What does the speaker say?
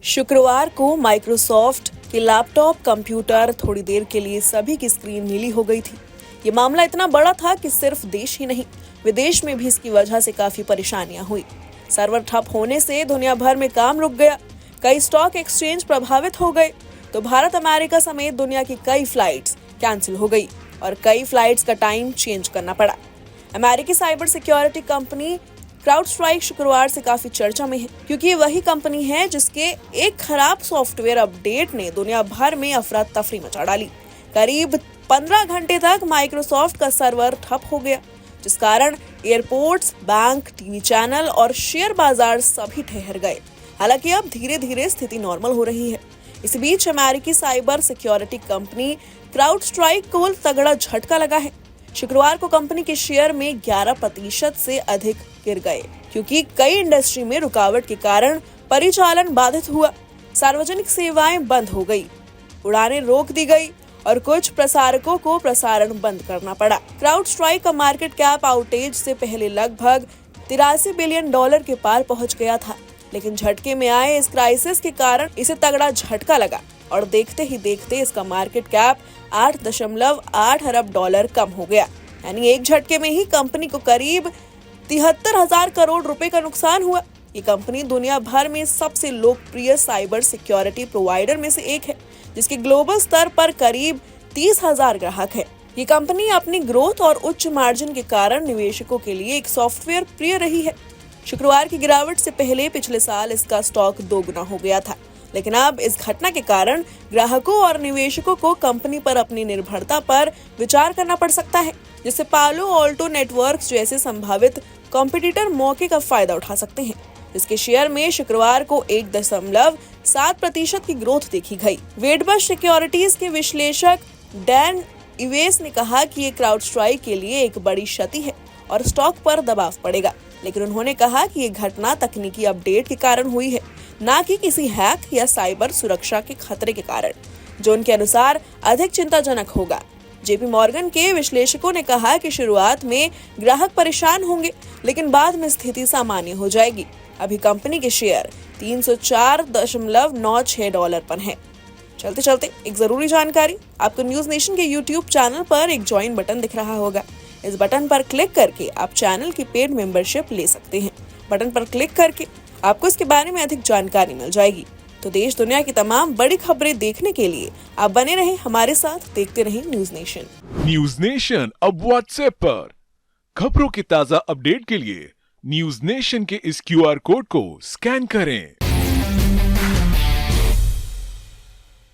शुक्रवार को माइक्रोसॉफ्ट के लैपटॉप कंप्यूटर थोड़ी देर के लिए सभी की स्क्रीन नीली हो गई थी। ये मामला इतना बड़ा था कि सिर्फ देश ही नहीं, विदेश में भी इसकी वजह से काफी परेशानियां हुई। सर्वर ठप होने से दुनिया भर में काम रुक गया, कई स्टॉक एक्सचेंज प्रभावित हो गए, तो भारत अमेरिका समेत दुनिया की कई फ्लाइट्स कैंसिल हो गई और कई फ्लाइट्स का टाइम चेंज करना पड़ा। अमेरिकी साइबर सिक्योरिटी कंपनी क्राउडस्ट्राइक शुक्रवार से काफी चर्चा में है, क्योंकि ये वही कंपनी है जिसके एक खराब सॉफ्टवेयर अपडेट ने दुनिया भर में अफरा तफरी मचा डाली। करीब 15 घंटे तक माइक्रोसॉफ्ट का सर्वर ठप हो गया, जिस कारण एयरपोर्ट्स, बैंक, टीवी चैनल और शेयर बाजार सभी ठहर गए। हालांकि अब धीरे धीरे स्थिति नॉर्मल हो रही है। इस बीच अमेरिकी साइबर सिक्योरिटी कंपनी क्राउडस्ट्राइक को तगड़ा झटका लगा है। शुक्रवार को कंपनी के शेयर में 11% से अधिक गिर गए, क्योंकि कई इंडस्ट्री में रुकावट के कारण परिचालन बाधित हुआ। सार्वजनिक सेवाएं बंद हो गई, उड़ानें रोक दी गई और कुछ प्रसारकों को प्रसारण बंद करना पड़ा। क्राउडस्ट्राइक का मार्केट कैप आउटेज से पहले लगभग $83 बिलियन के पार पहुंच गया था, लेकिन झटके में आए इस क्राइसिस के कारण इसे तगड़ा झटका लगा और देखते ही देखते इसका मार्केट कैप $8.8 अरब कम हो गया। यानी एक झटके में ही कंपनी को करीब 73,000 करोड़ रुपए का नुकसान हुआ। ये कंपनी दुनिया भर में सबसे लोकप्रिय साइबर सिक्योरिटी प्रोवाइडर में से एक है, जिसके ग्लोबल स्तर पर करीब 30,000 ग्राहक है। ये कंपनी अपनी ग्रोथ और उच्च मार्जिन के कारण निवेशकों के लिए एक सॉफ्टवेयर प्रिय रही है। शुक्रवार की गिरावट से पहले पिछले साल इसका स्टॉक 2 गुना हो गया था, लेकिन अब इस घटना के कारण ग्राहकों और निवेशकों को कंपनी पर अपनी निर्भरता पर विचार करना पड़ सकता है, जिससे पालो ऑल्टो नेटवर्क्स जैसे संभावित कॉम्पिटिटर मौके का फायदा उठा सकते हैं। इसके शेयर में शुक्रवार को 1.7% की ग्रोथ देखी गई। वेडबस सिक्योरिटीज के विश्लेषक डैन इवेस ने कहा कि ये क्राउडस्ट्राइक के लिए एक बड़ी क्षति है और स्टॉक पर दबाव पड़ेगा, लेकिन उन्होंने कहा कि ये घटना तकनीकी अपडेट के कारण हुई है, न कि किसी हैक या साइबर सुरक्षा के खतरे के कारण, जो उनके अनुसार अधिक चिंताजनक होगा। जेपी मॉर्गन के विश्लेषकों ने कहा कि शुरुआत में ग्राहक परेशान होंगे, लेकिन बाद में स्थिति सामान्य हो जाएगी। अभी कंपनी के शेयर $304.96 पर हैं। चलते चलते एक जरूरी जानकारी, आपको न्यूज नेशन के यूट्यूब चैनल पर एक ज्वाइन बटन दिख रहा होगा। इस बटन पर क्लिक करके आप चैनल की पेड मेंबरशिप ले सकते हैं। बटन पर क्लिक करके आपको इसके बारे में अधिक जानकारी मिल जाएगी। तो देश दुनिया की तमाम बड़ी खबरें देखने के लिए आप बने रहें हमारे साथ, देखते रहें न्यूज नेशन। न्यूज नेशन अब व्हाट्सएप पर खबरों की ताजा अपडेट के लिए न्यूज नेशन के इस QR कोड को स्कैन करें।